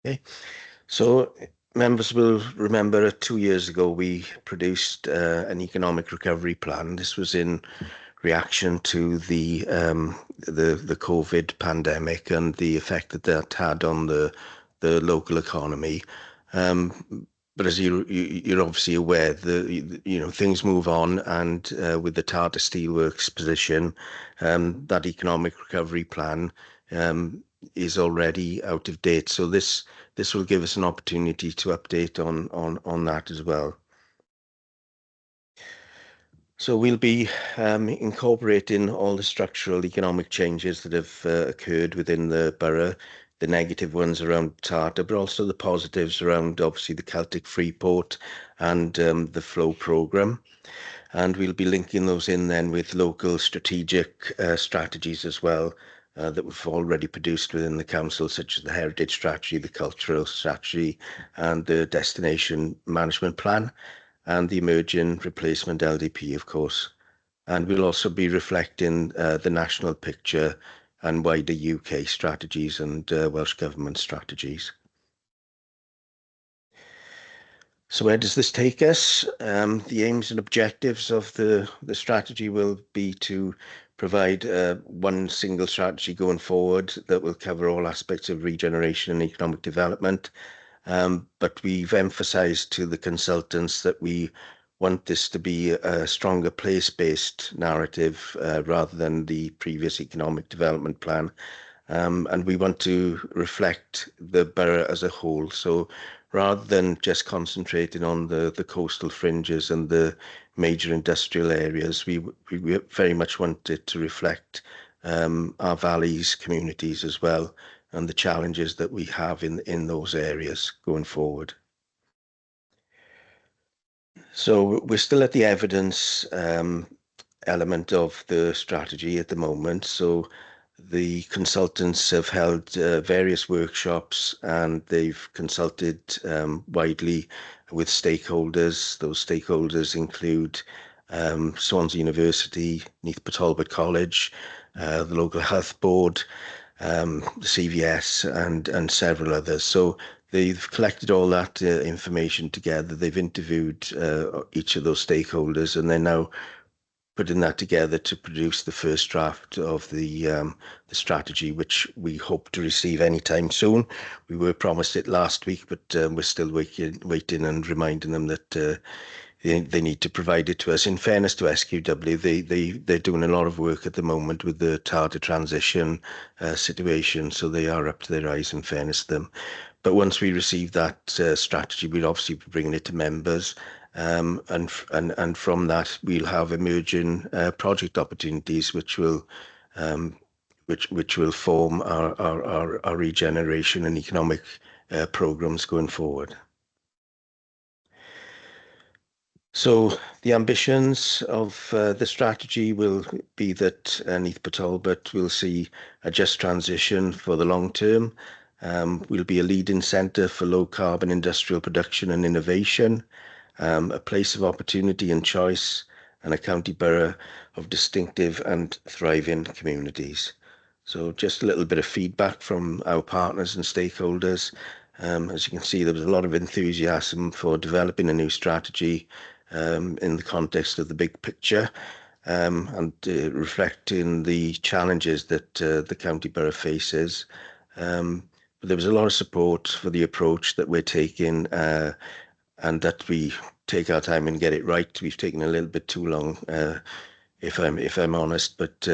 Okay, so members will remember 2 years ago we produced an economic recovery plan. This was in reaction to the COVID pandemic and the effect that had on the local economy. But as you're obviously aware, things move on, and with the Tata Steelworks position, that economic recovery plan is already out of date. So this will give us an opportunity to update on that as well. So we'll be incorporating all the structural economic changes that have occurred within the borough, the negative ones around Tata, but also the positives around obviously the Celtic Freeport and the Flow programme. And we'll be linking those in then with local strategic strategies as well that we've already produced within the council, such as the heritage strategy, the cultural strategy, and the destination management plan, and the emerging replacement LDP, of course. And we'll also be reflecting the national picture and wider UK strategies and Welsh Government strategies. So where does this take us? The aims and objectives of the strategy will be to provide one single strategy going forward that will cover all aspects of regeneration and economic development. But we've emphasised to the consultants that we want this to be a stronger place-based narrative rather than the previous economic development plan. And we want to reflect the borough as a whole. So rather than just concentrating on the coastal fringes and the major industrial areas, we very much want it to reflect our valleys communities as well, and the challenges that we have in those areas going forward. So we're still at the evidence element of the strategy at the moment. So the consultants have held various workshops, and they've consulted widely with stakeholders. Those stakeholders include Swansea University, Neath Talbot College, the local health board, the CVS, and several others. So they've collected all that information together. They've interviewed each of those stakeholders, and they're now putting that together to produce the first draft of the strategy, which we hope to receive anytime soon. We were promised it last week, but we're still waiting and reminding them that they need to provide it to us. In fairness to SQW, they're doing a lot of work at the moment with the target transition situation, so they are up to their eyes, in fairness to them. But once we receive that strategy, we'll obviously be bringing it to members, and from that we'll have emerging project opportunities which will form our regeneration and economic programs going forward. So the ambitions of the strategy will be that Neath Talbot will see a just transition for the long term. We'll be a leading centre for low carbon industrial production and innovation, a place of opportunity and choice, and a county borough of distinctive and thriving communities. So just a little bit of feedback from our partners and stakeholders. As you can see, there was a lot of enthusiasm for developing a new strategy in the context of the big picture, and reflecting the challenges that the county borough faces. But there was a lot of support for the approach that we're taking, and that we take our time and get it right. We've taken a little bit too long, if I'm honest, but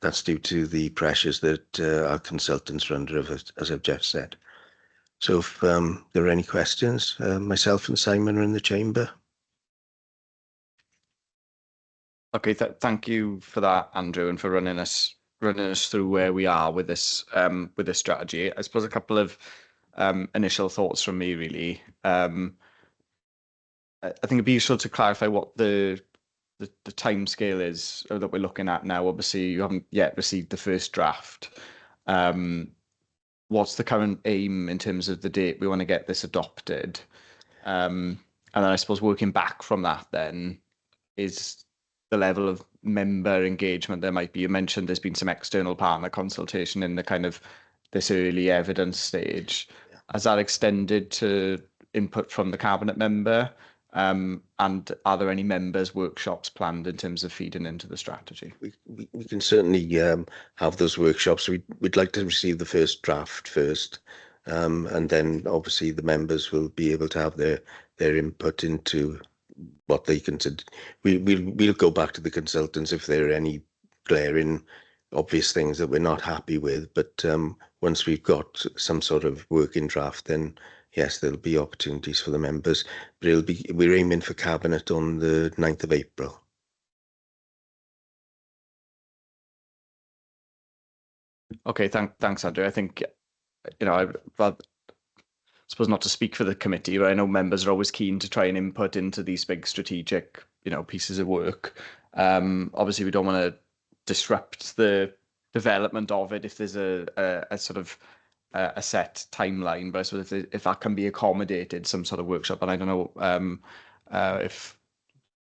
that's due to the pressures that our consultants are under, as I've just said. So if there are any questions, myself and Simon are in the chamber. Okay, thank you for that, Andrew, and for running us through where we are with this strategy. I suppose a couple of initial thoughts from me, really. I think it'd be useful to clarify what the timescale is that we're looking at now. Obviously, you haven't yet received the first draft. What's the current aim in terms of the date we want to get this adopted? And then I suppose working back from that then is the level of member engagement there might be. You mentioned there's been some external partner consultation in the kind of this early evidence stage. Yeah. Has that extended to input from the cabinet member? And are there any members' workshops planned in terms of feeding into the strategy? We can certainly have those workshops. We'd like to receive the first draft first, and then obviously the members will be able to have their input into what they consider. We'll go back to the consultants if there are any glaring, obvious things that we're not happy with. But once we've got some sort of working draft, then yes, there'll be opportunities for the members. But we're aiming for cabinet on the 9th of April. Okay, thanks, Andrew. I think, I suppose not to speak for the committee, but I know members are always keen to try and input into these big strategic, pieces of work. Obviously, we don't want to disrupt the development of it if there's a sort of a set timeline, but I suppose if that can be accommodated, some sort of workshop, and I don't know if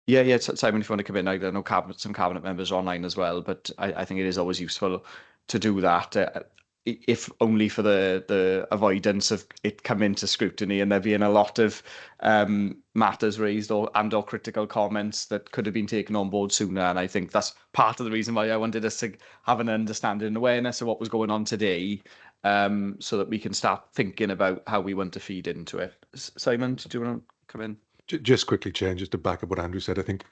Simon, if you want to come in, I don't know some cabinet members are online as well, but I think it is always useful to do that. if only for the avoidance of it coming to scrutiny and there being a lot of matters raised or critical comments that could have been taken on board sooner. And I think that's part of the reason why I wanted us to have an understanding and awareness of what was going on today, so that we can start thinking about how we want to feed into it. Simon, do you want to come in? Just quickly, Chair, just to back up what Andrew said, I think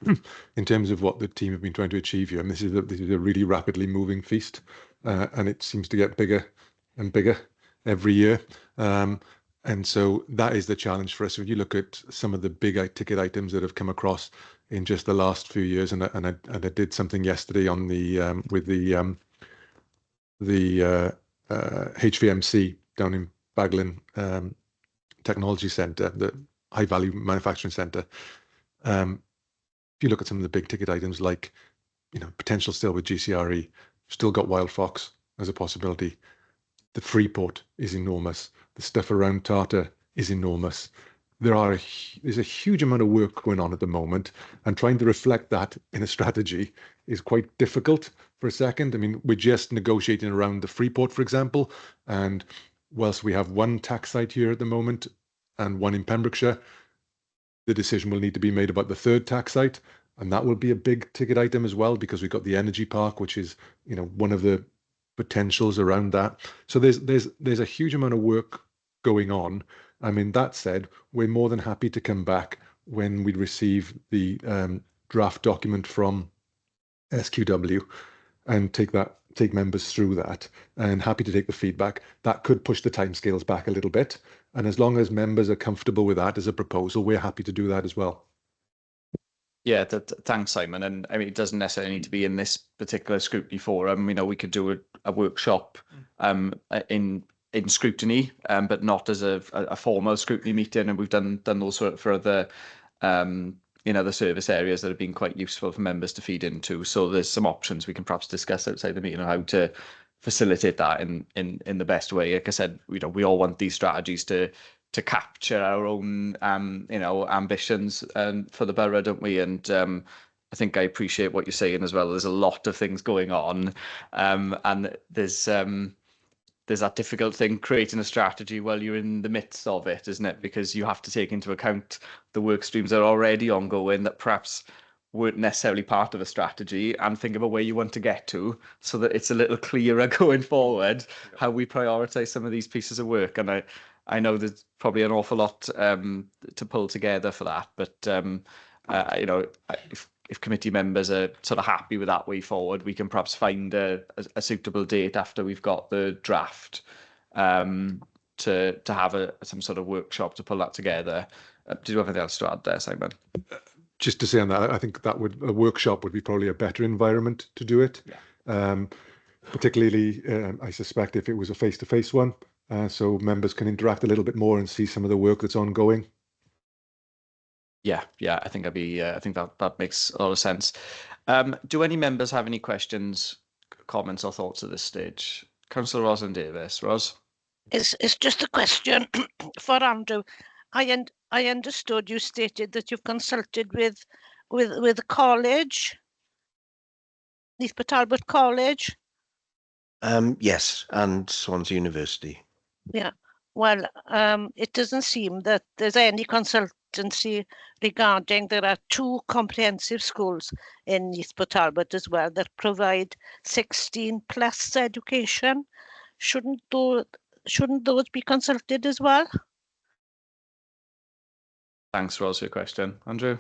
in terms of what the team have been trying to achieve here, and this is a really rapidly moving feast, and it seems to get bigger and bigger every year. And so that is the challenge for us. If you look at some of the big ticket items that have come across in just the last few years, and I did something yesterday on the with the HVMC down in Baglin Technology Centre, the High Value Manufacturing Centre. If you look at some of the big ticket items like, potential still with GCRE, still got Wild Fox as a possibility. The Freeport is enormous. The stuff around Tata is enormous. There's a huge amount of work going on at the moment, and trying to reflect that in a strategy is quite difficult for a second. I mean, we're just negotiating around the Freeport, for example, and whilst we have one tax site here at the moment and one in Pembrokeshire, the decision will need to be made about the third tax site, and that will be a big ticket item as well, because we've got the energy park, which is one of the potentials around that. So there's a huge amount of work going on. I mean, that said, we're more than happy to come back when we receive the draft document from SQW and take members through that, and happy to take the feedback. That could push the timescales back a little bit, and as long as members are comfortable with that as a proposal, we're happy to do that as well. Yeah, thanks, Simon. And I mean, it doesn't necessarily need to be in this particular scrutiny forum. We could do a workshop in scrutiny, but not as a formal scrutiny meeting. And we've done those for other the service areas that have been quite useful for members to feed into. So there's some options we can perhaps discuss outside the meeting on how to facilitate that in the best way. Like I said, we all want these strategies to capture our own ambitions for the borough, don't we? And I think I appreciate what you're saying as well. There's a lot of things going on, and there's that difficult thing, creating a strategy while you're in the midst of it, isn't it? Because you have to take into account the work streams that are already ongoing that perhaps weren't necessarily part of a strategy, and think about where you want to get to, so that it's a little clearer going forward how we prioritize some of these pieces of work. And I know there's probably an awful lot to pull together for that, but if committee members are sort of happy with that way forward, we can perhaps find a suitable date after we've got the draft to have some sort of workshop to pull that together. Do you have anything else to add there, Simon? Just to say on that, I think a workshop would be probably a better environment to do it. Yeah. Particularly, I suspect if it was a face-to-face one, so members can interact a little bit more and see some of the work that's ongoing. Yeah, I think I think that makes a lot of sense. Do any members have any questions, comments, or thoughts at this stage? Councillor Rosalind Davis. Ros? It's just a question for Andrew. I understood you stated that you've consulted with the college, Neath Talbot College. Yes, and Swansea University. Yeah. Well, it doesn't seem that there's any consultancy regarding there are 2 comprehensive schools in Neath Talbot as well that provide 16+ education. Shouldn't those be consulted as well? Thanks, Ros, for your question. Andrew?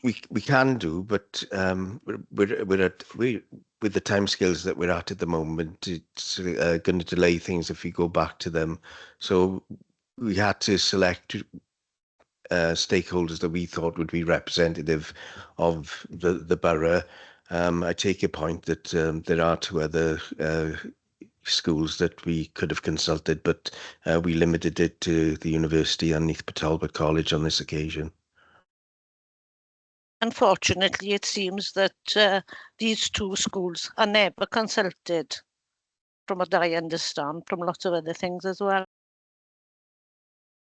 We can do, but with the timescales that we're at the moment, it's going to delay things if we go back to them. So we had to select stakeholders that we thought would be representative of the borough. I take your point that there are 2 other schools that we could have consulted, but we limited it to the university and Neath Talbot College on this occasion. Unfortunately, it seems that these 2 schools are never consulted, from what I understand, from lots of other things as well.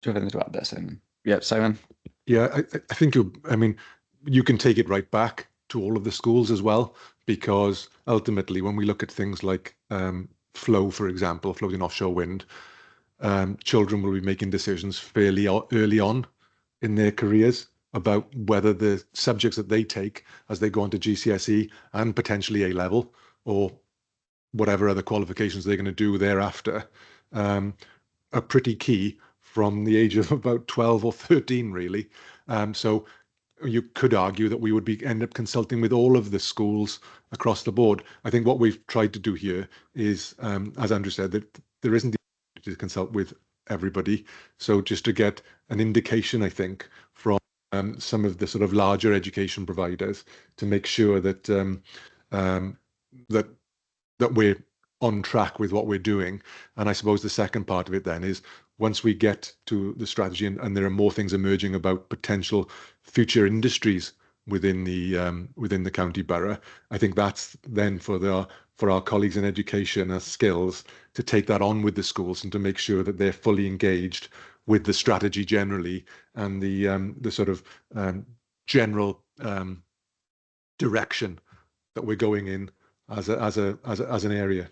Do you have anything to add there, Simon? Yeah, Simon? Yeah, I think you can take it right back to all of the schools as well, because ultimately when we look at things like flow, for example, floating offshore wind, children will be making decisions fairly early on in their careers about whether the subjects that they take as they go on to GCSE and potentially A-level or whatever other qualifications they're going to do thereafter are pretty key from the age of about 12 or 13, really. So you could argue that we would end up consulting with all of the schools across the board. I think what we've tried to do here is, as Andrew said, that there isn't the opportunity to consult with everybody. So just to get an indication, I think, from some of the sort of larger education providers to make sure that that we're on track with what we're doing. And I suppose the second part of it then is once we get to the strategy and there are more things emerging about potential future industries within the county borough, I think that's then for our colleagues in education as skills to take that on with the schools and to make sure that they're fully engaged with the strategy generally and the sort of general direction that we're going in as an area.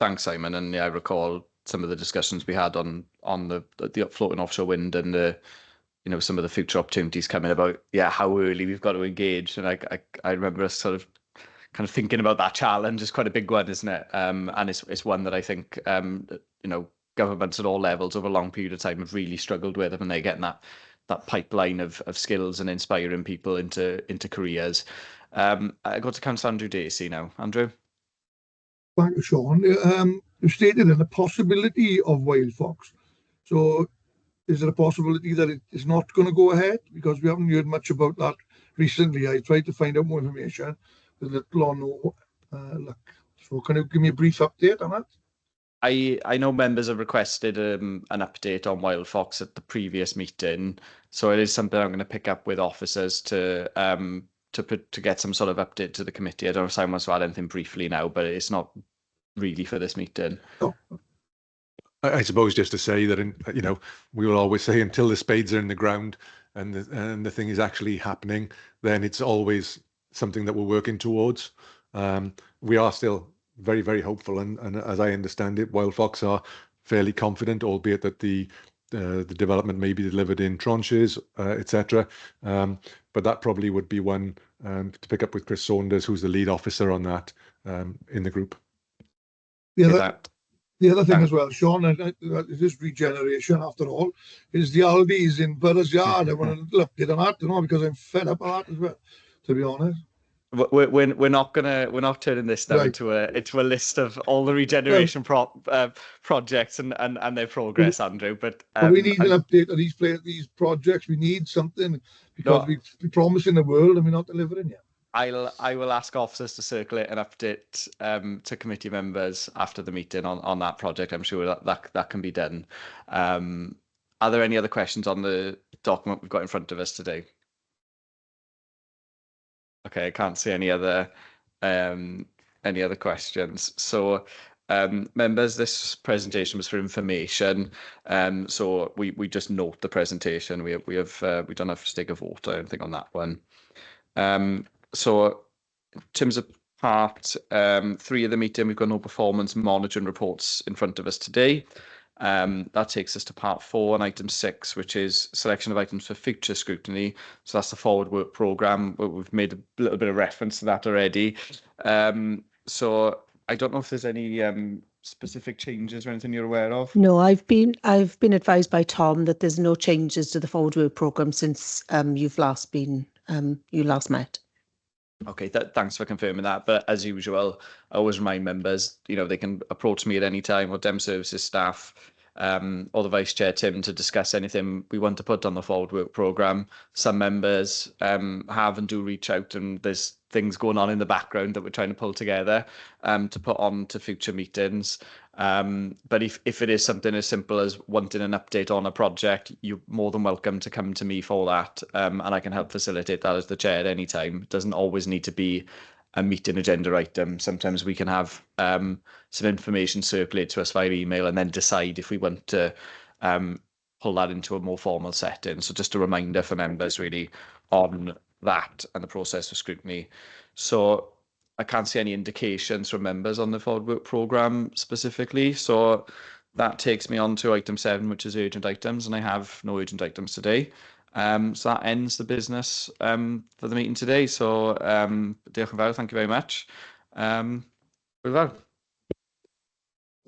Thanks, Simon. And yeah, I recall some of the discussions we had on the floating offshore wind and some of the future opportunities coming about. Yeah, how early we've got to engage. And I remember us sort of kind of thinking about that challenge is quite a big one, isn't it? And it's one that I think governments at all levels over a long period of time have really struggled with, and they're getting that pipeline of skills and inspiring people into careers. I go to Councillor Andrew Dacey now. Andrew. Thank you, Sean. You stated in the possibility of wild fox. So is there a possibility that it is not going to go ahead? Because we haven't heard much about that recently. I tried to find out more information with little or no luck. So can you give me a brief update on that? I know members have requested an update on wild fox at the previous meeting, so it is something I'm going to pick up with officers to get some sort of update to the committee. I don't know if Simon wants to add anything briefly now, but it's not really for this meeting. No. I suppose just to say that we will always say until the spades are in the ground and the thing is actually happening, then it's always something that we're working towards. We are still very, very hopeful, and as I understand it, wild fox are fairly confident, albeit that the development may be delivered in tranches, etc. But that probably would be one to pick up with Chris Saunders, who's the lead officer on that in the group. The other thing as well, Sean, and this regeneration after all, is the Aldi's in Borough's Yard. I want to look at that, because I'm fed up of that as well, to be honest. We're not turning this now into a list of all the regeneration projects and their progress, Andrew. But we need an update of these projects. We need something because we're promising the world and we're not delivering yet. I will ask officers to circulate an update to committee members after the meeting on that project. I'm sure that can be done. Are there any other questions on the document we've got in front of us today? Okay, I can't see any other questions. So, members, this presentation was for information. So we just note the presentation. We don't have to take a vote or anything on that one. So, in terms of part 3 of the meeting, we've got no performance monitoring reports in front of us today. That takes us to part 4 and item 6, which is selection of items for future scrutiny. So that's the forward work programme. We've made a little bit of reference to that already. So I don't know if there's any specific changes or anything you're aware of. No, I've been advised by Tom that there's no changes to the forward work programme since you last met. Okay, thanks for confirming that. But as usual, I always remind members, they can approach me at any time, or Dem Services staff, or the Vice Chair, Tim, to discuss anything we want to put on the forward work programme. Some members have and do reach out, and there's things going on in the background that we're trying to pull together to put on to future meetings. But if it is something as simple as wanting an update on a project, you're more than welcome to come to me for that, and I can help facilitate that as the chair at any time. It doesn't always need to be a meeting agenda item. Sometimes we can have some information circulate to us via email and then decide if we want to pull that into a more formal setting. So just a reminder for members really on that and the process for scrutiny. So I can't see any indications from members on the forward work programme specifically. So that takes me on to item 7, which is urgent items, and I have no urgent items today. So that ends the business for the meeting today. So diolch yn fawr, thank you very much. Hwyl fawr.